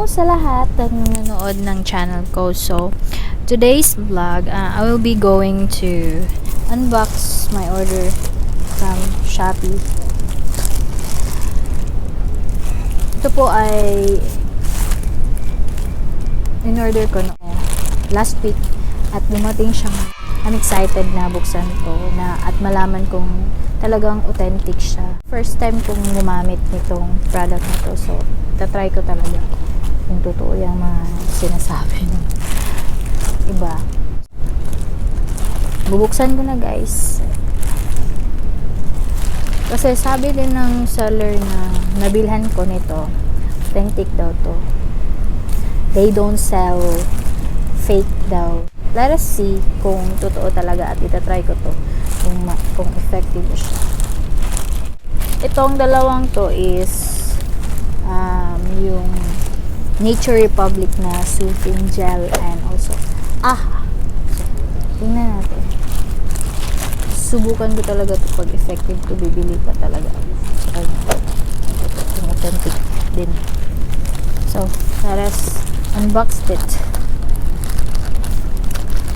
sa lahat ng nanonood ng channel ko. So, today's vlog, I will be going to unbox my order from Shopee. Ito po ay in-order ko noong last week at dumating siyang I'm excited na buksan to na at malaman kung talagang authentic siya. First time kong gumamit nitong product na to, so tatry ko talaga kung totoo yung mga sinasabi ng iba. Bubuksan ko na, guys. Kasi sabi din ng seller na nabilhan ko nito, authentic daw to. They don't sell fake daw. Let us see kung totoo talaga at itatry ko to kung effective siya. Itong dalawang to is yung Nature Republic na soothing gel and also tingnan natin. Subukan ko talaga to pag effective to, bibili pa talaga yung authentic din. So let us unbox it.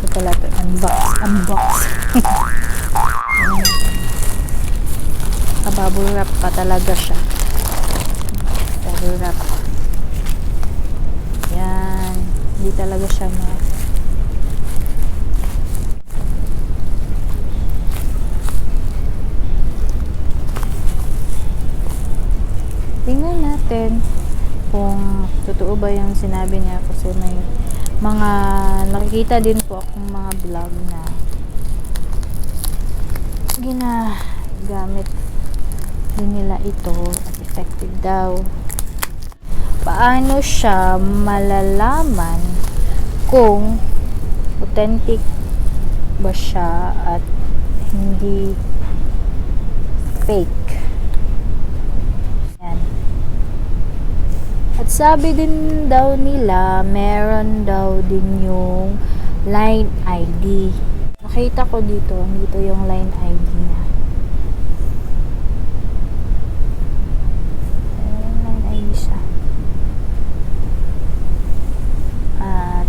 Ito pala ito, unbox. Bubble wrap pa talaga siya. Bubble wrap. Yan. Hindi talaga siya tingnan natin kung totoo ba yung sinabi niya, kasi may mga nakikita din po akong mga vlog na ginagamit din nila ito at effective daw. Paano siya malalaman kung authentic ba siya at hindi fake? Yan. At sabi din daw nila, meron daw din yung line ID. Nakita ko dito yung line ID niya. Line ID siya. At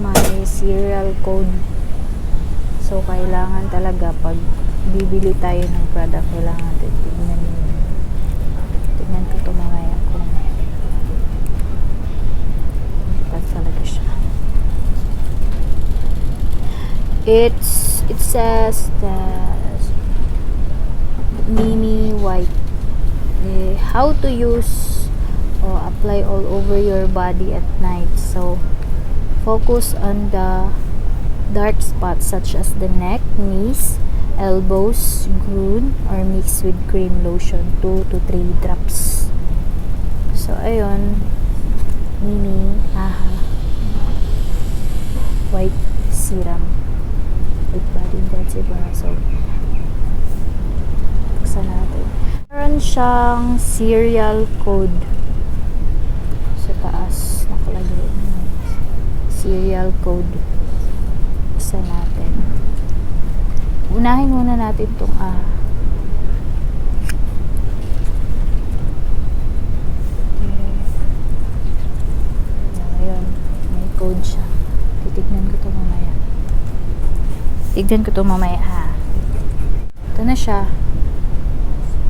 may serial code. So, kailangan talaga pag bibili tayo ng product, kailangan natin tignan ko ito mamaya kung talaga siya. It says that mini white, how to use or apply all over your body at night. So focus on the dark spots such as the neck, knees, elbows, groin, or mix with cream lotion 2 to 3 drops. So ayun, mini white serum with body that's it. So buksan natin. Meron siyang serial code sa taas, nakalagay serial code. Buksan natin. Unahin muna natin itong ayun, may code siya. Titignan ko ito mamaya. Ito na siya.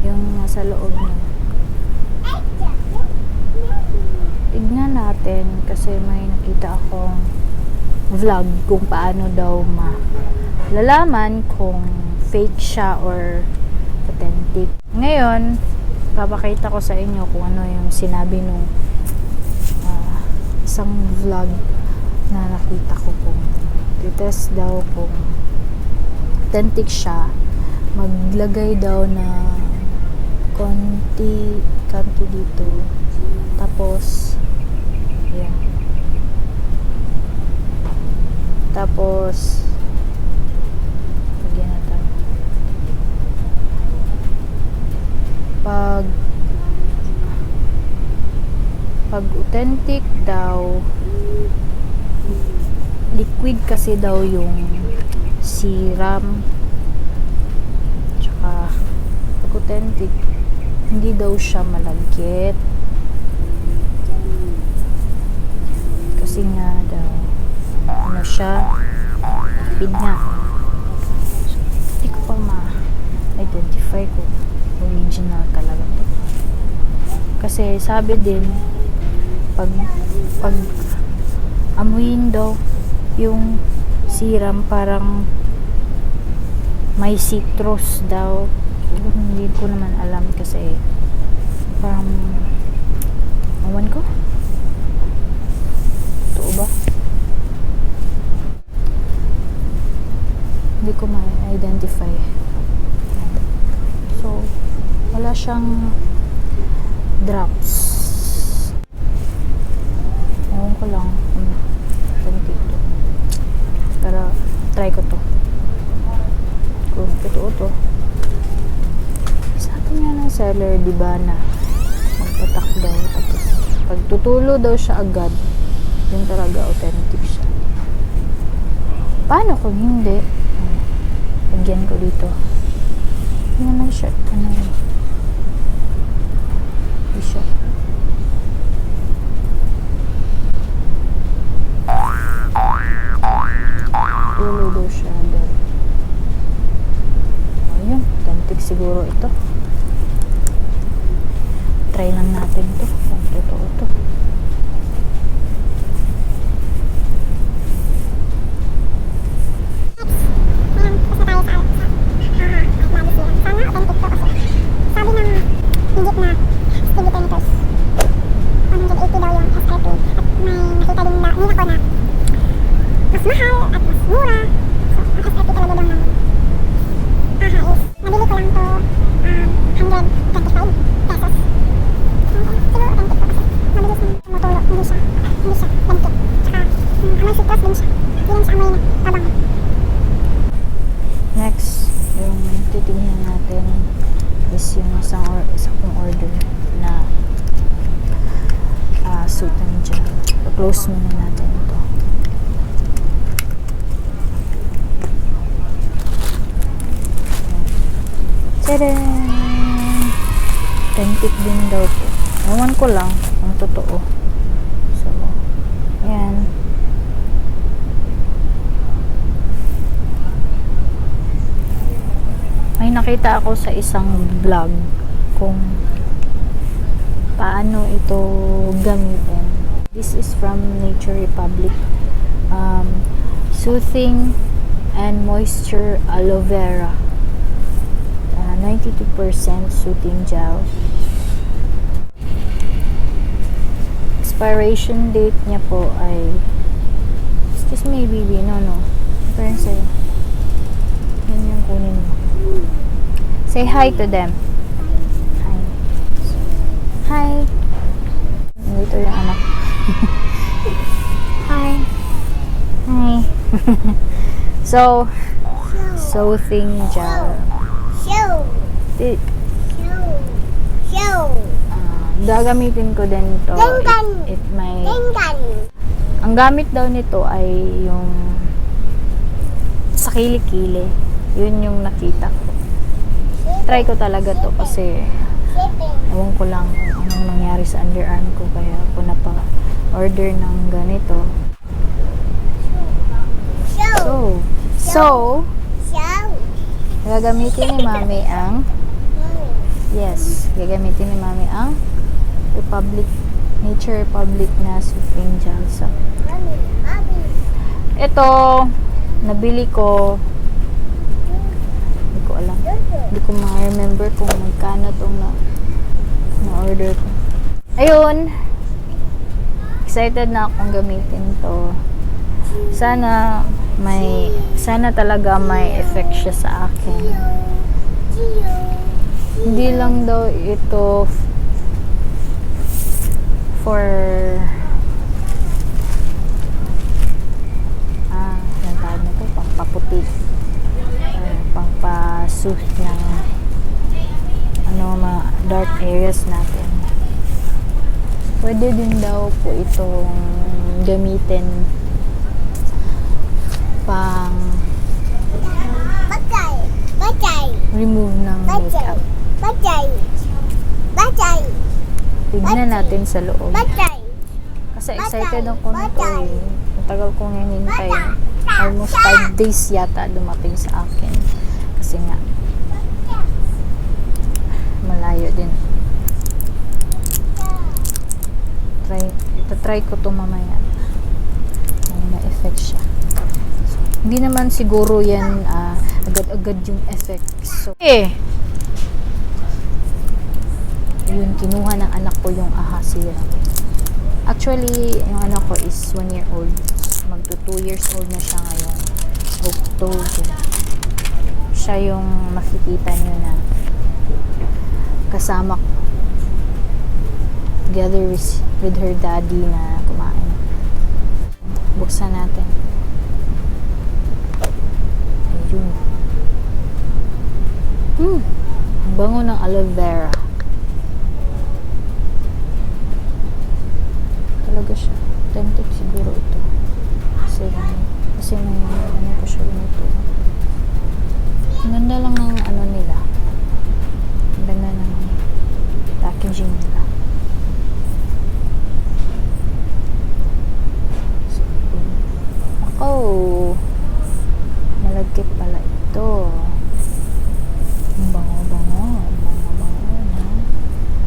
Yung nasa loob niya. Tignan natin kasi may nakita akong vlog kung paano daw malalaman kung fake siya or authentic. Ngayon, papakita ko sa inyo kung ano yung sinabi nung isang vlog na nakita ko, kung titest daw kung authentic siya. Maglagay daw na konti dito, tapos ayan, tapos lagyan natin pag authentic daw, liquid kasi daw yung serum, tsaka authentic, hindi daw siya malagkit. Kasi nga daw, ano siya, pin nga. So, hindi ko pa ma-identify kung original talaga to. Kasi sabi din, pag amuyin daw yung serum, parang may citrus daw. Hindi ko naman alam kasi parang awan ko. Totoo ba? Hindi ko ma-identify. So, wala siyang drops. Ewan ko lang kung authentic to. Pero, try ko to. Kung totoo to. Sabi nga ng seller, diba, na magpatak daw. Tapos, pag tutulo daw siya agad, yun talaga authentic siya. Paano kung hindi? Lagyan ko dito. Hindi naman siya. Ano yun? Hindi siya. Tulo daw siya agad. Ayun, authentic siguro ito. Try lang natin to kung totoo to. Next, yung titingnan natin is yung isang kong order na suit ng gel. Pa-close muna natin ito. Tada! Authentic din daw po. Ewan ko lang kung totoo. So, ayan. May nakita ako sa isang vlog kung paano ito gamitin. This is from Nature Republic. Soothing and Moisture Aloe Vera. 92% soothing gel. Expiration date niya po ay, excuse me baby, no. Turn sa'yo. Yan yung kunin mo. Say hi to them. Hi. Hi. Dito yung anak. Hi. Hi. So, soothing gel. Gagamitin ko din to. Ang gamit daw nito ay yung sa kilikili. Yun yung nakita ko. Try ko talaga to kasi ewan ko lang kung anong nangyari sa underarm ko, kaya ako napa-order ng ganito. So gagamitin ni Mami ang Nature Republic na soothing gel. So, ito nabili ko, hindi ko alam, hindi ko ma-remember kung magkano itong na-order ko. Ayun, excited na akong gamitin to. Sana talaga may effect siya sa akin. Hindi lang daw ito for yung tawag na ito, pangpaputi, pangpa-soothe ng mga dark areas natin. Pwede din daw po itong gamitin pang remove ng makeup. Tignan natin sa loob. Kasi excited ako nito eh. Matagal kong hinintay. Almost 5 days yata dumating sa akin. Kasi nga, malayo din. Try ko to mamaya. May effect siya. So, hindi naman siguro yan agad-agad yung effect. So, yun, kinuha ng anak ko yung Serum. Actually, yung anak ko is 1 year old. Magto 2 years old na siya ngayong October. Siya yung makikita nyo na kasama ko together with her daddy na kumain. Buksan natin. Ayun. Ang bango ng aloe vera. Talaga siya. Authentic siguro ito. Kasi may ano ko siya ganito. Ang ganda lang ng ano nila. Ang ganda ng packaging nila. Oh, malagkit pala ito. Ang bango-bango na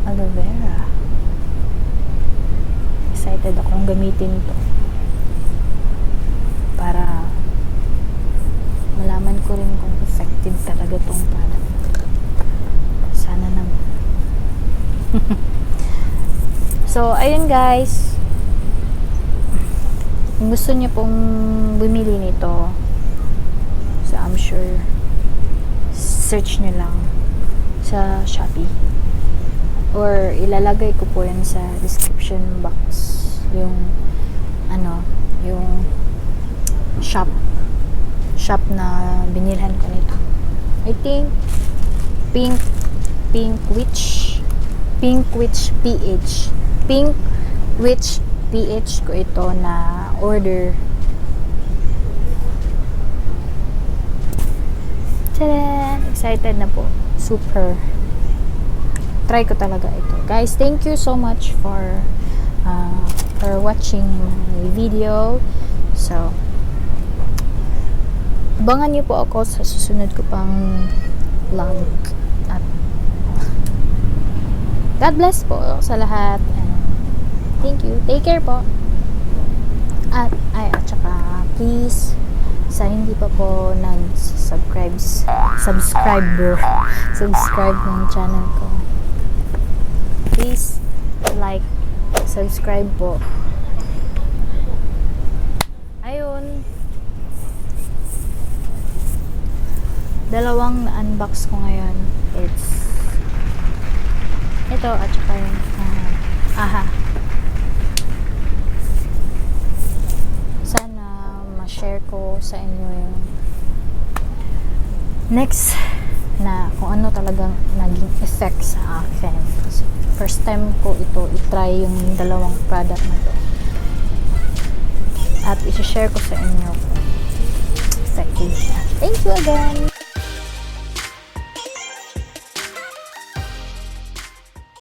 aloe vera. Excited akong gamitin ito para malaman ko rin kung effective talaga itong product. Sana naman. So, ayun guys. Kung gusto niyo pong bumili nito, so I'm sure search niyo lang sa Shopee or ilalagay ko po yan sa description box yung yung shop na binilhan ko nito. I think PinkWitchPh ko ito na order. Tada! Excited na po. Super. Try ko talaga ito. Guys, thank you so much for watching my video. So, abangan niyo po ako sa susunod ko pang vlog. At God bless po sa lahat. Thank you. Take care po. At saka please sa hindi pa po subscribe ng channel ko. Please like, subscribe po. Ayun. Dalawang na-unbox ko ngayon. It's ito at saka yung share ko sa inyo yung next na kung ano talagang naging effect sa akin. So, first time ko ito i-try yung dalawang product na to. At i-share ko sa inyo kung effective siya. Thank you again!